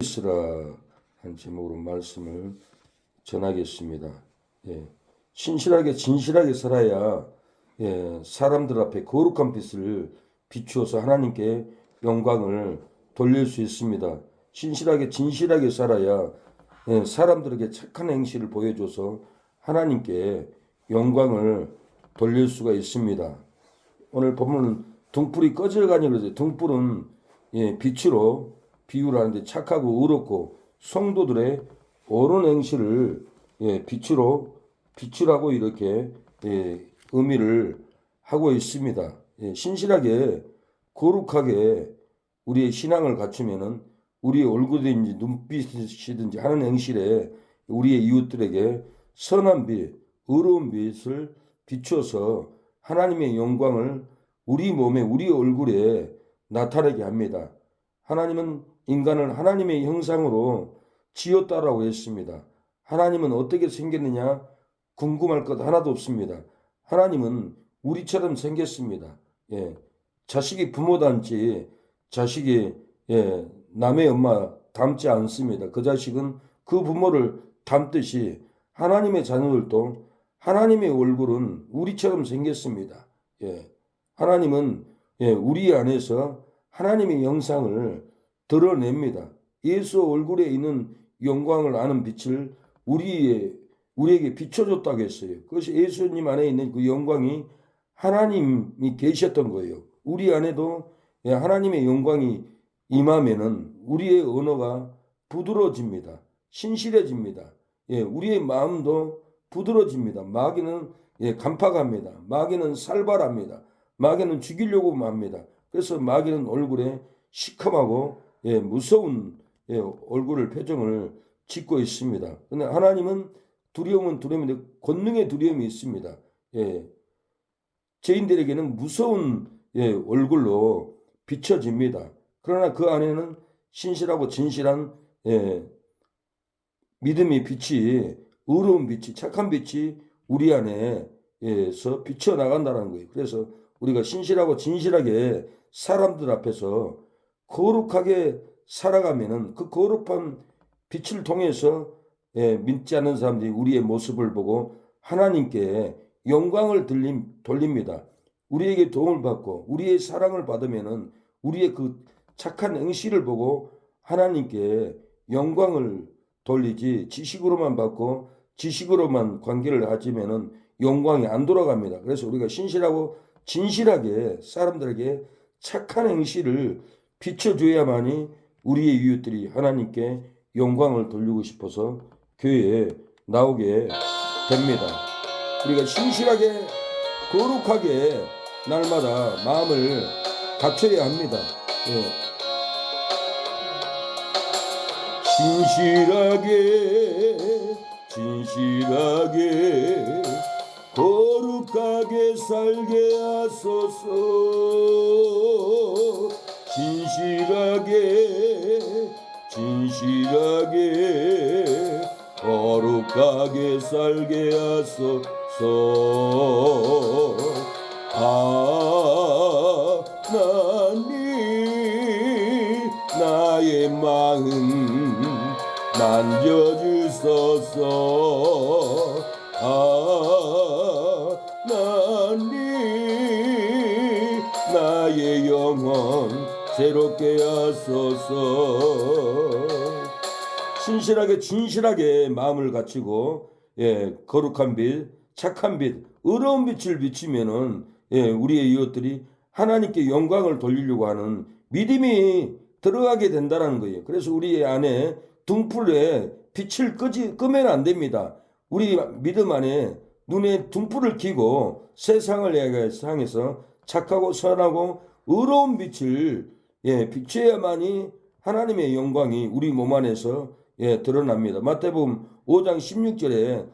스라 한 제목으로 말씀을 전하겠습니다. 신실하게 진실하게 살아야 사람들 앞에 거룩한 빛을 비추어서 하나님께 영광을 돌릴 수 있습니다. 신실하게 진실하게 살아야 사람들에게 착한 행실을 보여줘서 하나님께 영광을 돌릴 수가 있습니다. 오늘 보면 등불이 꺼져가니 그러죠. 등불은 빛으로 비유를 하는데 착하고 의롭고 성도들의 옳은 행실을 빛이라고 이렇게 의미를 하고 있습니다. 신실하게 거룩하게 우리의 신앙을 갖추면은 우리의 얼굴이든지 눈빛이든지 하는 행실에 우리의 이웃들에게 선한 빛, 의로운 빛을 비추어서 하나님의 영광을 우리 몸에, 우리 얼굴에 나타내게 합니다. 하나님은 인간을 하나님의 형상으로 지었다라고 했습니다. 하나님은 어떻게 생겼느냐 궁금할 것 하나도 없습니다. 하나님은 우리처럼 생겼습니다. 자식이 부모 닮지 자식이 남의 엄마 닮지 않습니다. 그 자식은 그 부모를 닮듯이 하나님의 자녀들도 하나님의 얼굴은 우리처럼 생겼습니다. 하나님은 우리 안에서 하나님의 영상을 드러냅니다. 예수 얼굴에 있는 영광을 아는 빛을 우리에게 비춰줬다고 했어요. 그것이 예수님 안에 있는 그 영광이 하나님이 계셨던 거예요. 우리 안에도 하나님의 영광이 임하면은 우리의 언어가 부드러워집니다. 신실해집니다. 우리의 마음도 부드러워집니다. 마귀는 간파갑니다. 마귀는 살벌합니다. 마귀는 죽이려고 합니다. 그래서 마귀는 얼굴에 시커하고 무서운 얼굴을 표정을 짓고 있습니다. 그런데 하나님은 두려움은 두려움인데 권능의 두려움이 있습니다. 죄인들에게는 무서운 얼굴로 비춰집니다. 그러나 그 안에는 신실하고 진실한 믿음의 빛이, 의로운 빛이, 착한 빛이 우리 안에서 비쳐 나간다는 거예요. 그래서 우리가 신실하고 진실하게 사람들 앞에서 거룩하게 살아가면은 그 거룩한 빛을 통해서 믿지 않는 사람들이 우리의 모습을 보고 하나님께 영광을 돌립니다. 우리에게 도움을 받고 우리의 사랑을 받으면은 우리의 그 착한 행실을 보고 하나님께 영광을 돌리지 지식으로만 받고 지식으로만 관계를 가지면은 영광이 안 돌아갑니다. 그래서 우리가 신실하고 진실하게 사람들에게 착한 행실을 비춰줘야만이 우리의 이웃들이 하나님께 영광을 돌리고 싶어서 교회에 나오게 됩니다. 우리가 신실하게 거룩하게 날마다 마음을 갖춰야 합니다. 진실하게 거룩하게 살게 하소서. 진실하게 거룩하게 살게 하소서. 하나님 나의 마음 만져주소서. 하나님 나의 영혼 새롭게 하소서. 신실하게 진실하게 마음을 갖추고 거룩한 빛, 착한 빛, 의로운 빛을 비추면은 우리의 이웃들이 하나님께 영광을 돌리려고 하는 믿음이 들어가게 된다는 거예요. 그래서 우리 안에 등불에 빛을 끄면 안 됩니다. 우리 믿음 안에 눈에 등불을 켜고 세상을 향해서 착하고 선하고 의로운 빛을 비춰야만이 하나님의 영광이 우리 몸 안에서 드러납니다. 마태복음 5장 16절에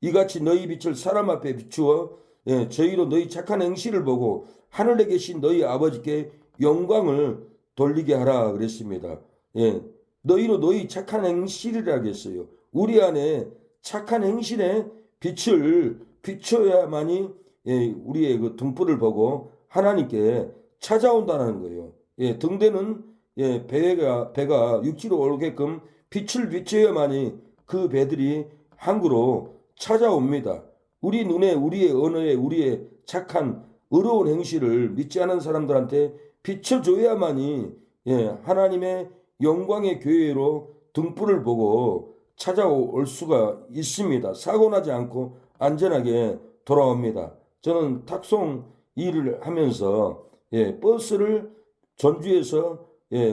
이같이 너희 빛을 사람 앞에 비추어 저희로 너희 착한 행실을 보고 하늘에 계신 너희 아버지께 영광을 돌리게 하라 그랬습니다. 너희로 너희 착한 행실이라고 했어요. 우리 안에 착한 행실에 빛을 비춰야만이 우리의 그 등불을 보고 하나님께 찾아온다는 거예요. 등대는 배가 육지로 오르게끔 빛을 비춰야만이 그 배들이 항구로 찾아옵니다. 우리 눈에, 우리의 언어에, 우리의 착한 의로운 행실을 믿지 않은 사람들한테 비춰줘야만이 하나님의 영광의 교회로 등불을 보고 찾아올 수가 있습니다. 사고 나지 않고 안전하게 돌아옵니다. 저는 탁송 일을 하면서 버스를 전주에서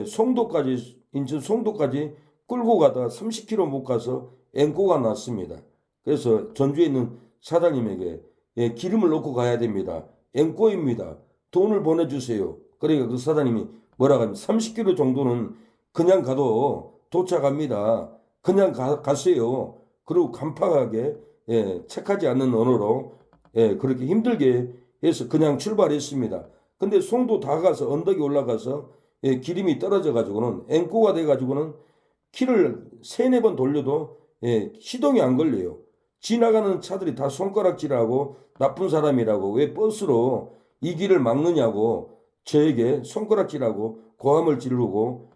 송도까지, 인천 송도까지 끌고 가다가 30km 못 가서 앵꼬가 났습니다. 그래서 전주에 있는 사장님에게 기름을 넣고 가야 됩니다. 앵꼬입니다. 돈을 보내주세요. 그러니까 그 사장님이 뭐라고 하면 30km 정도는 그냥 가도 도착합니다. 그냥 가세요. 그리고 간파하게 책하지 않는 언어로 그렇게 힘들게 해서 그냥 출발했습니다. 근데 송도 다 가서 언덕에 올라가서 기름이 떨어져 가지고는 앵꼬가 돼 가지고는 키를 세네 번 돌려도 시동이 안 걸려요. 지나가는 차들이 다 손가락질하고 나쁜 사람이라고 왜 버스로 이 길을 막느냐고 저에게 손가락질하고 고함을 지르고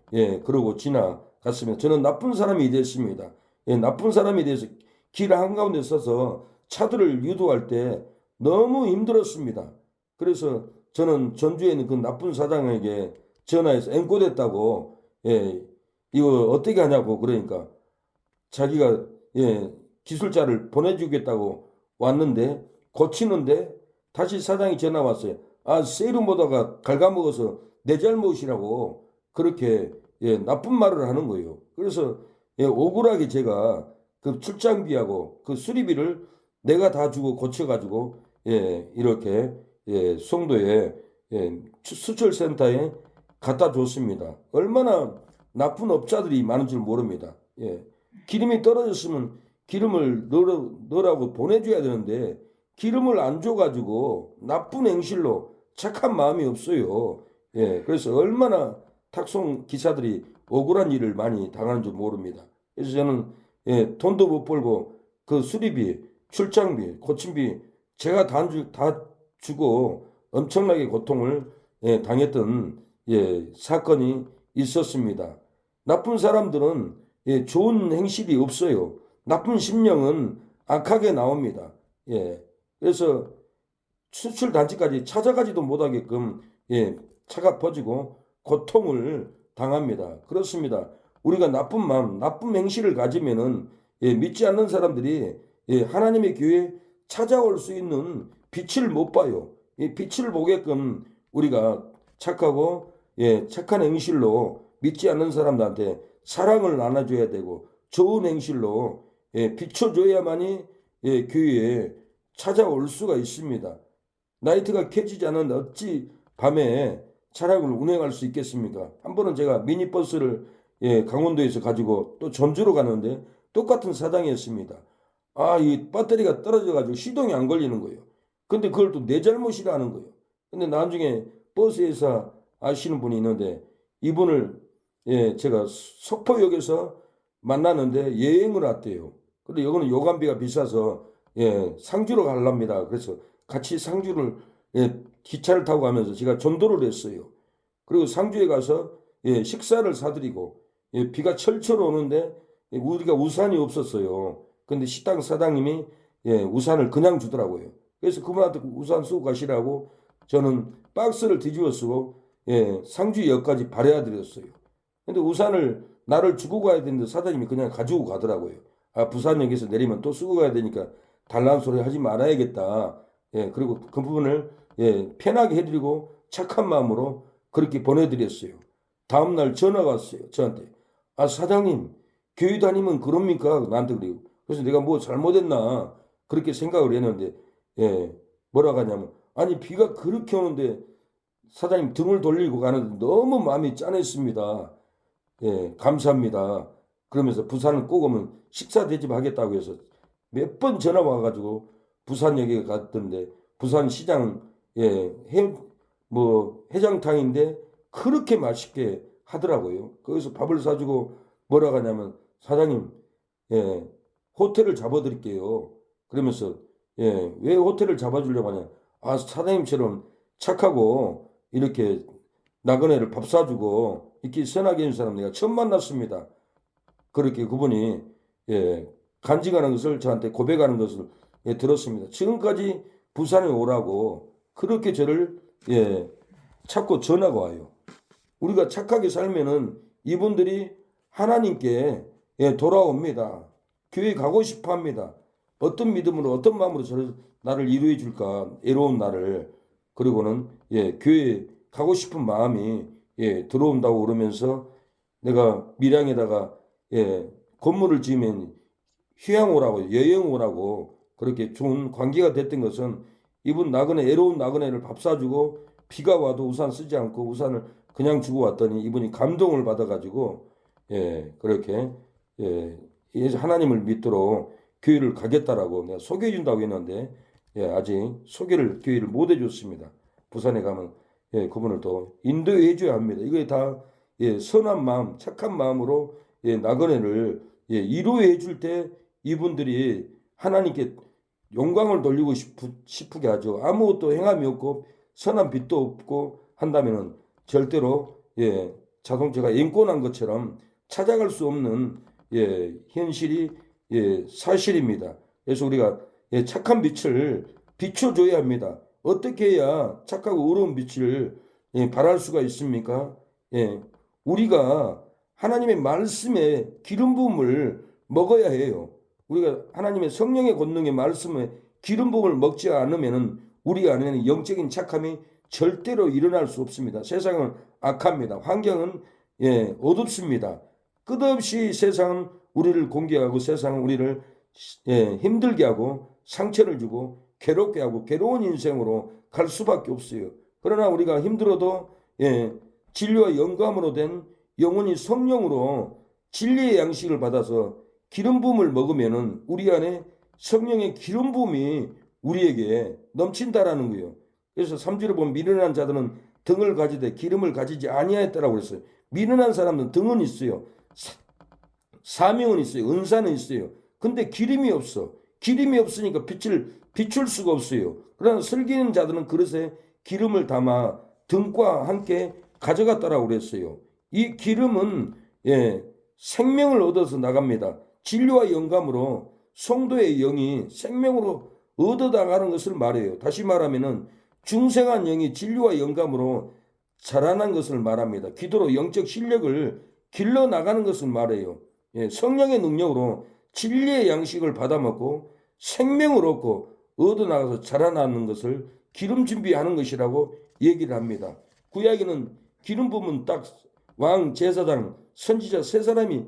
그러고 지나갔으면 저는 나쁜 사람이 됐습니다. 나쁜 사람이 돼서 길 한가운데 서서 차들을 유도할 때 너무 힘들었습니다. 그래서 저는 전주에 있는 그 나쁜 사장에게 전화해서 앵꼬됐다고 이거 어떻게 하냐고 그러니까 자기가 기술자를 보내주겠다고 왔는데 고치는데 다시 사장이 전화 왔어요. 아, 세이름 보다가 갉아먹어서 내 잘못이라고 그렇게 나쁜 말을 하는 거예요. 그래서 억울하게 제가 그 출장비하고 그 수리비를 내가 다 주고 고쳐가지고 이렇게 송도에 수철센터에 갖다 줬습니다. 얼마나 나쁜 업자들이 많은 줄 모릅니다. 기름이 떨어졌으면 기름을 넣으라고 보내줘야 되는데 기름을 안 줘가지고 나쁜 행실로 착한 마음이 없어요. 그래서 얼마나 탁송 기사들이 억울한 일을 많이 당하는 줄 모릅니다. 그래서 저는 돈도 못 벌고 그 수리비, 출장비, 고침비 제가 다 주고 엄청나게 고통을 당했던 사건이 있었습니다. 나쁜 사람들은 좋은 행실이 없어요. 나쁜 심령은 악하게 나옵니다. 그래서 수출 단지까지 찾아가지도 못하게끔 차가 퍼지고 고통을 당합니다. 그렇습니다. 우리가 나쁜 마음, 나쁜 행실을 가지면은 믿지 않는 사람들이 하나님의 교회에 찾아올 수 있는 빛을 못 봐요. 이 빛을 보게끔 우리가 착하고 착한 행실로 믿지 않는 사람들한테 사랑을 나눠줘야 되고 좋은 행실로 비춰줘야만이 교회에 찾아올 수가 있습니다. 나이트가 켜지지 않은데 어찌 밤에 차량을 운행할 수 있겠습니까? 한 번은 제가 미니버스를 강원도에서 가지고 또 전주로 가는데 똑같은 사장이었습니다. 아, 이 배터리가 떨어져가지고 시동이 안 걸리는 거예요. 근데 그걸 또 내 잘못이라는 거예요. 근데 나중에 버스에서 아시는 분이 있는데 이분을 제가 석포역에서 만나는데 여행을 왔대요. 근데 여기는 요금비가 비싸서 상주로 가랍니다. 그래서 같이 상주를 기차를 타고 가면서 제가 전도를 했어요. 그리고 상주에 가서 식사를 사드리고 비가 철철 오는데 우리가 우산이 없었어요. 근데 식당 사장님이 우산을 그냥 주더라고요. 그래서 그분한테 우산 쓰고 가시라고 저는 박스를 뒤집어 쓰고 상주역까지 발해야 드렸어요. 근데 우산을 나를 주고 가야 되는데 사장님이 그냥 가지고 가더라고요. 아, 부산역에서 내리면 또 쓰고 가야 되니까 달란 소리 하지 말아야겠다. 그리고 그 부분을 편하게 해드리고 착한 마음으로 그렇게 보내드렸어요. 다음날 전화가 왔어요. 저한테. 아, 사장님, 교회 다니면 그럽니까? 나한테 그래요. 그래서 내가 뭐 잘못했나? 그렇게 생각을 했는데, 뭐라고 하냐면, 아니, 비가 그렇게 오는데 사장님 등을 돌리고 가는데 너무 마음이 짠했습니다. 감사합니다. 그러면서 부산을 꼭 오면 식사 대접 하겠다고 해서 몇 번 전화 와가지고 부산역에 갔던데 부산 시장 뭐 해장탕인데 그렇게 맛있게 하더라고요. 거기서 밥을 사주고 뭐라고 하냐면 사장님 호텔을 잡아드릴게요. 그러면서 왜 호텔을 잡아주려고 하냐. 아, 사장님처럼 착하고 이렇게 나그네를 밥 사주고 이렇게 선하게 해준 사람 내가 처음 만났습니다. 그렇게 그분이 간증하는 것을 저한테 고백하는 것을 들었습니다. 지금까지 부산에 오라고 그렇게 저를 자꾸 전화가 와요. 우리가 착하게 살면은 이분들이 하나님께 돌아옵니다. 교회 가고 싶어 합니다. 어떤 믿음으로 어떤 마음으로 나를 이루어 줄까 애로운 나를. 그리고는 교회 가고 싶은 마음이 들어온다고 그러면서 내가 밀양에다가 건물을 지으면 휴양 오라고 여행 오라고 그렇게 좋은 관계가 됐던 것은 이분 나그네 애로운 나그네를 밥 사주고 비가 와도 우산 쓰지 않고 우산을 그냥 주고 왔더니 이분이 감동을 받아가지고 그렇게 하나님을 믿도록 교회를 가겠다라고 내가 소개해 준다고 했는데 아직 소개를 교회를 못 해줬습니다. 부산에 가면 그분을 또 인도해 줘야 합니다. 이게 다 선한 마음, 착한 마음으로 나그네를 이루해 줄 때 이분들이 하나님께 영광을 돌리고 싶게 하죠. 아무것도 행함이 없고 선한 빛도 없고 한다면은 절대로 자동차가 앵꼬난 것처럼 찾아갈 수 없는 현실이 사실입니다. 그래서 우리가 착한 빛을 비춰줘야 합니다. 어떻게 해야 착하고 의로운 빛을 발할 수가 있습니까? 우리가 하나님의 말씀에 기름 부음을 먹어야 해요. 우리가 하나님의 성령의 권능의 말씀에 기름 부음을 먹지 않으면은 우리 안에는 영적인 착함이 절대로 일어날 수 없습니다. 세상은 악합니다. 환경은 어둡습니다. 끝없이 세상은 우리를 공격하고 세상은 우리를 힘들게 하고 상처를 주고 괴롭게 하고 괴로운 인생으로 갈 수밖에 없어요. 그러나 우리가 힘들어도 진리와 영감으로 된 영혼이 성령으로 진리의 양식을 받아서 기름 부음을 먹으면은 우리 안에 성령의 기름 부음이 우리에게 넘친다라는 거예요. 그래서 3절에 보면 미련한 자들은 등을 가지되 기름을 가지지 아니하였다라고 그랬어요. 미련한 사람은 등은 있어요. 사명은 있어요. 은사는 있어요. 근데 기름이 없어. 기름이 없으니까 빛을 비출 수가 없어요. 그러나 슬기는 자들은 그릇에 기름을 담아 등과 함께 가져갔다라고 그랬어요. 이 기름은 생명을 얻어서 나갑니다. 진리와 영감으로 성도의 영이 생명으로 얻어 나가는 것을 말해요. 다시 말하면은 중생한 영이 진리와 영감으로 자라난 것을 말합니다. 기도로 영적 실력을 길러 나가는 것을 말해요. 성령의 능력으로 진리의 양식을 받아먹고 생명을 얻고 얻어 나가서 자라나는 것을 기름 준비하는 것이라고 얘기를 합니다. 구약에는 기름 부음은 딱 왕, 제사장, 선지자 세 사람이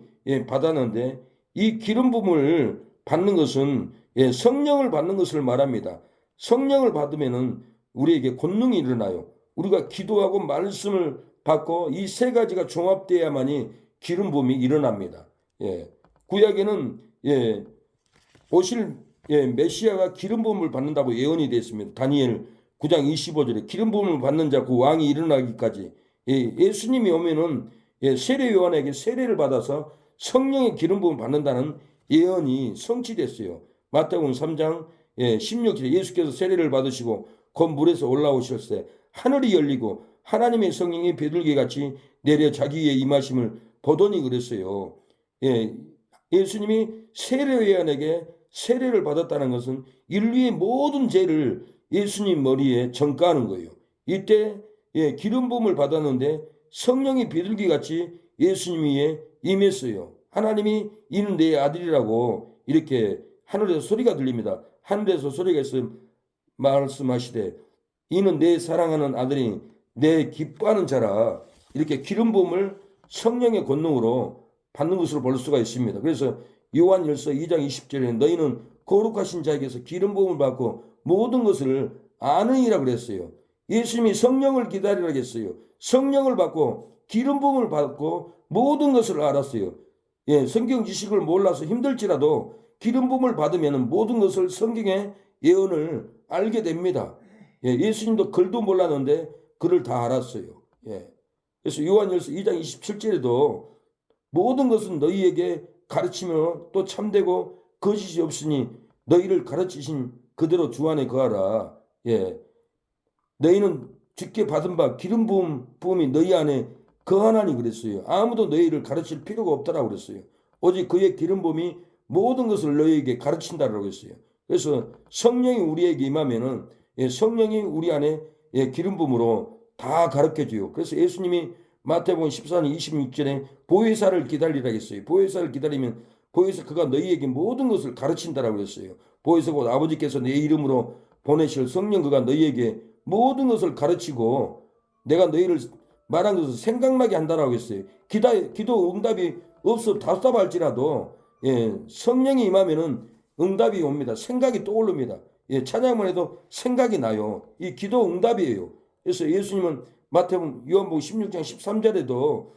받았는데 이 기름 부음을 받는 것은 성령을 받는 것을 말합니다. 성령을 받으면은 우리에게 권능이 일어나요. 우리가 기도하고 말씀을 받고 이 세 가지가 종합되어야만이 기름 부음이 일어납니다. 구약에는 오실 메시아가 기름 부음을 받는다고 예언이 됐습니다. 다니엘 9장 25절에 기름 부음을 받는 자 그 왕이 일어나기까지 예수님이 오면은 세례 요한에게 세례를 받아서 성령의 기름 부음을 받는다는 예언이 성취됐어요. 마태복음 3장 16절에 예수께서 세례를 받으시고 곧 물에서 올라오셨을 때 하늘이 열리고 하나님의 성령이 비둘기같이 내려 자기 위에 임하심을 보더니 그랬어요. 예수님이 세례 요한에게 세례를 받았다는 것은 인류의 모든 죄를 예수님 머리에 전가하는 거예요. 이때 기름 부음을 받았는데 성령이 비둘기같이 예수님 위에 임했어요. 하나님이 이는 내 아들이라고 이렇게 하늘에서 소리가 들립니다. 하늘에서 소리가 있어 말씀하시되 이는 내 사랑하는 아들이 내 기뻐하는 자라. 이렇게 기름 부음을 성령의 권능으로 받는 것으로 볼 수가 있습니다. 그래서 요한일서 2장 20절에 너희는 거룩하신 자에게서 기름 부음을 받고 모든 것을 아느니라 그랬어요. 예수님이 성령을 기다리라 했어요. 성령을 받고 기름 부음을 받고 모든 것을 알았어요. 성경 지식을 몰라서 힘들지라도 기름 부음을 받으면 모든 것을 성경의 예언을 알게 됩니다. 예수님도 글도 몰랐는데 글을 다 알았어요. 그래서 요한일서 2장 27절에도 모든 것은 너희에게 가르치며 또 참되고 거짓이 없으니 너희를 가르치신 그대로 주 안에 거하라. 너희는 주께 받은 바 기름 부음이 너희 안에 거하나니 그랬어요. 아무도 너희를 가르칠 필요가 없다라고 그랬어요. 오직 그의 기름 부음이 모든 것을 너희에게 가르친다라고 했어요. 그래서 성령이 우리에게 임하면은 성령이 우리 안에 기름 부음으로 다 가르쳐 줘요. 그래서 예수님이 마태복음 14장 26절에 보혜사를 기다리라 했어요. 보혜사를 기다리면 보혜사 그가 너희에게 모든 것을 가르친다라고 했어요. 보혜사 곧 아버지께서 내 이름으로 보내실 성령 그가 너희에게 모든 것을 가르치고 내가 너희를 말한 것을 생각나게 한다라고 했어요. 기도 응답이 없어 답답할지라도 성령이 임하면은 응답이 옵니다. 생각이 떠오릅니다. 찬양만 해도 생각이 나요. 이 기도 응답이에요. 그래서 예수님은 마태복음 요한복음 16장 13절에도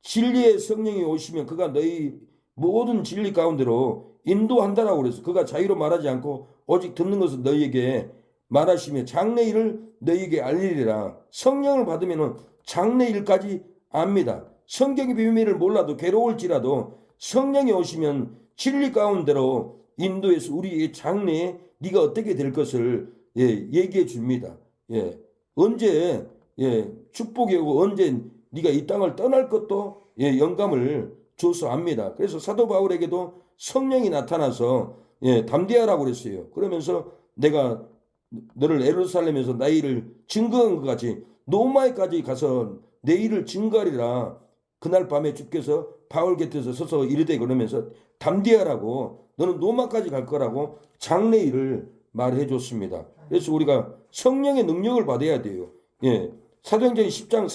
진리의 성령이 오시면 그가 너희 모든 진리 가운데로 인도한다라고 그래서 그가 자유로 말하지 않고 오직 듣는 것을 너희에게 말하시며 장래일을 너희에게 알리리라. 성령을 받으면 장래일까지 압니다. 성경의 비밀을 몰라도 괴로울지라도 성령이 오시면 진리 가운데로 인도해서 우리의 장래에 네가 어떻게 될 것을 얘기해 줍니다. 언제 축복이 오고 언제 네가 이 땅을 떠날 것도 영감을 줘서 압니다. 그래서 사도 바울에게도 성령이 나타나서 담대하라고 그랬어요. 그러면서 내가 너를 예루살렘에서 나 일을 증거한 것 같이 노마에까지 가서 내 일을 증거하리라. 그날 밤에 주께서 바울 곁에서 서서 이르되 그러면서 담대하라고 너는 노마까지 갈 거라고 장래 일을 말해 줬습니다. 그래서 우리가 성령의 능력을 받아야 돼요. 사도행전 10장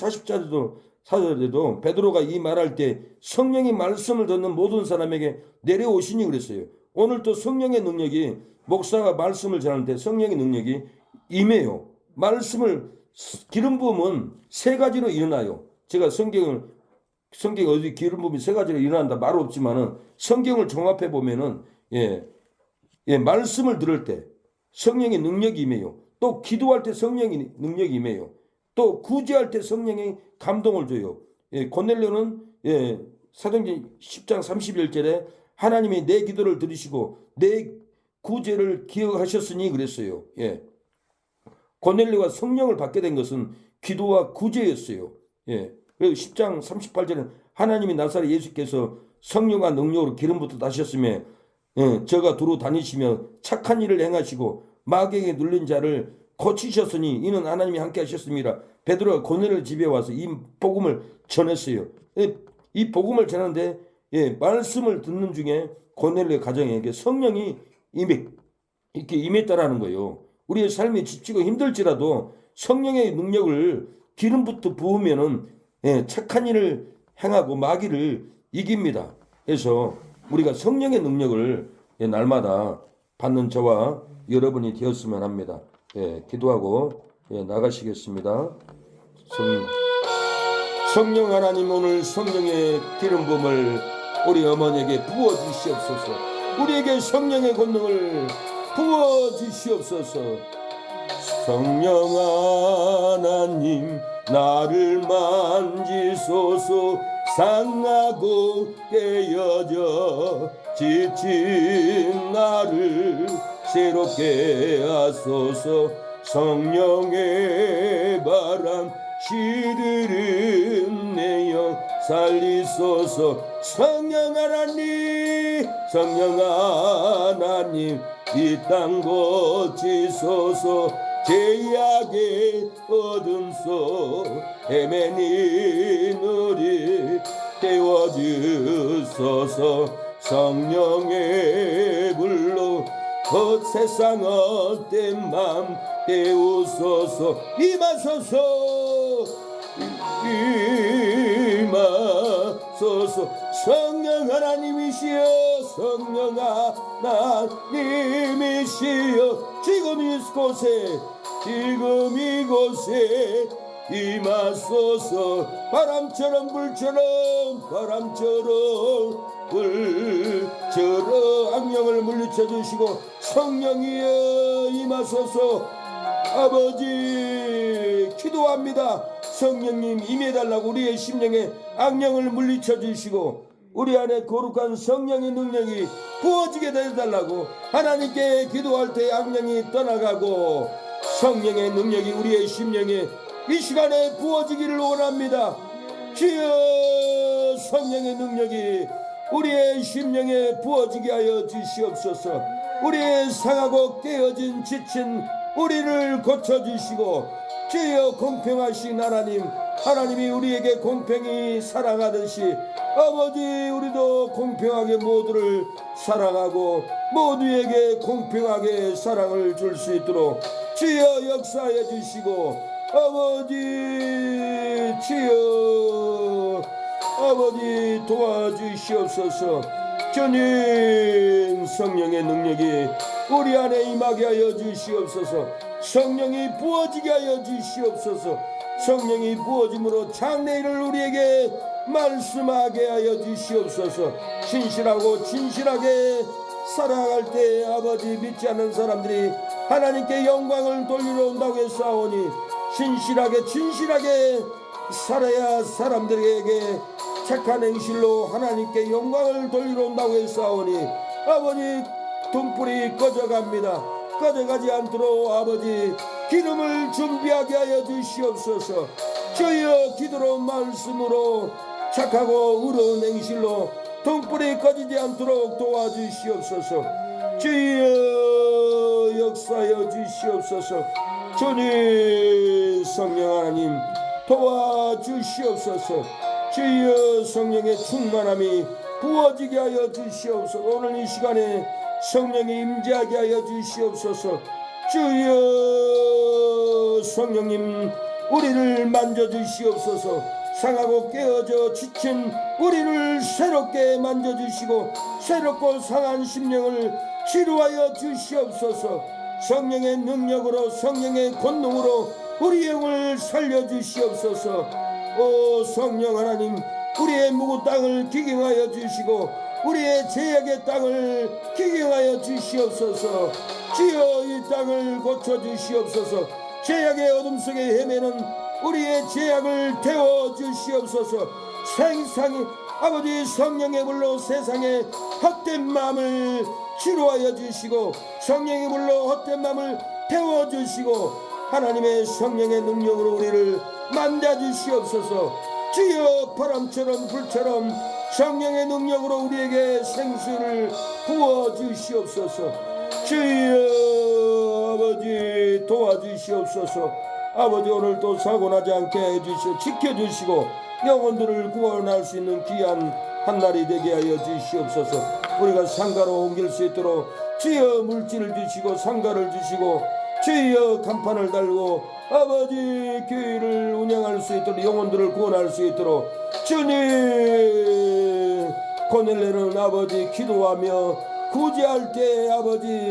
40절에도 베드로가 이 말할 때 성령이 말씀을 듣는 모든 사람에게 내려오시니 그랬어요. 오늘 또 성령의 능력이 목사가 말씀을 전하는데 성령의 능력이 임해요. 말씀을 기름 부음은 세 가지로 일어나요. 제가 성경에 어디 기름 부음이 세 가지로 일어난다 말 없지만은 성경을 종합해 보면은 말씀을 들을 때 성령의 능력이 임해요. 또 기도할 때 성령의 능력이 임해요. 또 구제할 때 성령의 감동을 줘요. 고넬료는 사도행전 10장 31절에 하나님이 내 기도를 들으시고 내 구제를 기억하셨으니 그랬어요. 고넬료가 성령을 받게 된 것은 기도와 구제였어요. 그리고 10장 38절은 하나님이 나사렛 예수께서 성령과 능력으로 기름부터 다셨으며 저가 두루 다니시며 착한 일을 행하시고 마귀에게 눌린 자를 고치셨으니 이는 하나님이 함께 하셨습니다. 베드로가 고넬료 집에 와서 이 복음을 전했어요. 이 복음을 전하는데 말씀을 듣는 중에 고넬료 가정에게 성령이 이렇게 임했다라는 거예요. 우리의 삶이 지치고 힘들지라도 성령의 능력을 기름부터 부으면은 착한 일을 행하고 마귀를 이깁니다. 그래서 우리가 성령의 능력을 날마다 받는 저와 여러분이 되었으면 합니다. 기도하고 나가시겠습니다. 성령 하나님 오늘 성령의 기름 부음을 우리 어머니에게 부어 주시옵소서. 우리에게 성령의 권능을 부어 주시옵소서. 성령 하나님 나를 만지소서. 상하고 깨어져 지친 나를 새롭게 하소서. 성령의 바람 시들은 내 영 살리소서. 성령 하나님 이 땅 고치소서. 죄악의 어둠 속 헤매는 우리 깨워주소서. 성령의 불로 세상 헛된 맘 깨우소서. 임하소서. 임하소서. 성령 하나님이시여 성령 하나님이시여 지금 이곳에 임하소서. 바람처럼 불처럼 악령을 물리쳐 주시고 성령이여 임하소서. 아버지 기도합니다. 성령님 임해달라고 우리의 심령에 악령을 물리쳐 주시고 우리 안에 거룩한 성령의 능력이 부어지게 해달라고 하나님께 기도할 때 악령이 떠나가고 성령의 능력이 우리의 심령에 이 시간에 부어지기를 원합니다. 주여, 성령의 능력이 우리의 심령에 부어지게 하여 주시옵소서. 우리의 상하고 깨어진 지친 우리를 고쳐주시고, 주여, 공평하신 하나님, 하나님이 우리에게 공평히 사랑하듯이 아버지, 우리도 공평하게 모두를 사랑하고 모두에게 공평하게 사랑을 줄 수 있도록 주여 역사해 주시고, 아버지, 주여, 아버지 도와주시옵소서. 주님, 성령의 능력이 우리 안에 임하게 하여 주시옵소서. 성령이 부어지게 하여 주시옵소서. 성령이 부어짐으로 장래일을 우리에게 말씀하게 하여 주시옵소서. 신실하고 진실하게 살아갈 때 아버지, 믿지 않는 사람들이 하나님께 영광을 돌리러 온다고 했사오니, 신실하게 진실하게 살아야 사람들에게 착한 행실로 하나님께 영광을 돌리러 온다고 했사오니, 아버지, 등불이 꺼져갑니다. 꺼져가지 않도록 아버지, 기름을 준비하게 하여 주시옵소서. 주여, 기도로 말씀으로 착하고 의로운 행실로 등불이 꺼지지 않도록 도와주시옵소서. 주여, 역사하여 주시옵소서. 주님, 성령 하나님 도와주시옵소서. 주여, 성령의 충만함이 부어지게 하여 주시옵소서. 오늘 이 시간에 성령이 임재하게 하여 주시옵소서. 주여, 성령님 우리를 만져주시옵소서. 상하고 깨어져 지친 우리를 새롭게 만져주시고 새롭고 상한 심령을 치료하여 주시옵소서. 성령의 능력으로, 성령의 권능으로 우리 영을 살려주시옵소서. 오 성령 하나님, 우리의 무구 땅을 기경하여 주시고 우리의 죄악의 땅을 기경하여 주시옵소서. 주여, 이 땅을 고쳐주시옵소서. 죄악의 어둠 속에 헤매는 우리의 죄악을 태워주시옵소서. 생상이 아버지, 성령의 불로 세상의 헛된 마음을 치료하여 주시고 성령의 불로 헛된 마음을 태워주시고 하나님의 성령의 능력으로 우리를 만져주시옵소서. 주여, 바람처럼 불처럼 성령의 능력으로 우리에게 생수를 부어주시옵소서. 주여, 아버지 도와주시옵소서. 아버지, 오늘도 사고나지 않게 해주시고 지켜주시고 영혼들을 구원할 수 있는 귀한 한날이 되게 하여 주시옵소서. 우리가 상가로 옮길 수 있도록 주여 물질을 주시고 상가를 주시고 주여 간판을 달고 아버지, 교회를 운영할 수 있도록 영혼들을 구원할 수 있도록 주님, 고넬레는 아버지 기도하며 구제할 때 아버지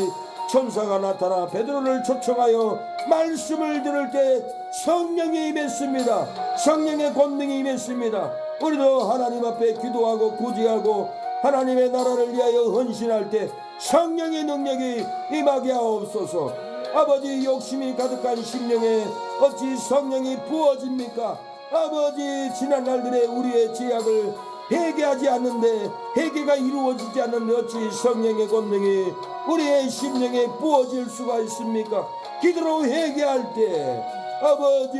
천사가 나타나 베드로를 초청하여 말씀을 들을 때 성령이 임했습니다. 성령의 권능이 임했습니다. 우리도 하나님 앞에 기도하고 구제하고 하나님의 나라를 위하여 헌신할 때 성령의 능력이 임하게 하옵소서. 아버지, 욕심이 가득한 심령에 어찌 성령이 부어집니까? 아버지, 지난 날들에 우리의 죄악을 회개하지 않는데, 회개가 이루어지지 않는데 어찌 성령의 권능이 우리의 심령에 부어질 수가 있습니까? 기도로 회개할 때, 아버지,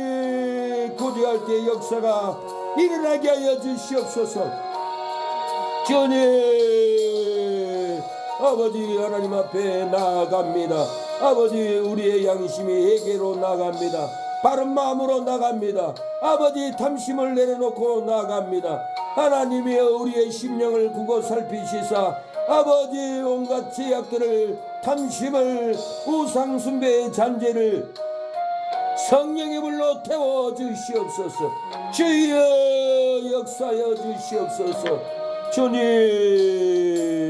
구제할 때 역사가 일어나게 하여 주시옵소서. 주님, 아버지, 하나님 앞에 나아갑니다. 아버지, 우리의 양심이 회개로 나갑니다. 바른 마음으로 나갑니다. 아버지, 탐심을 내려놓고 나갑니다. 하나님이여, 우리의 심령을 구고 살피시사 아버지, 온갖 죄악들을, 탐심을, 우상숭배의 잔재를 성령의 불로 태워주시옵소서. 주여, 역사여 주시옵소서. 주님,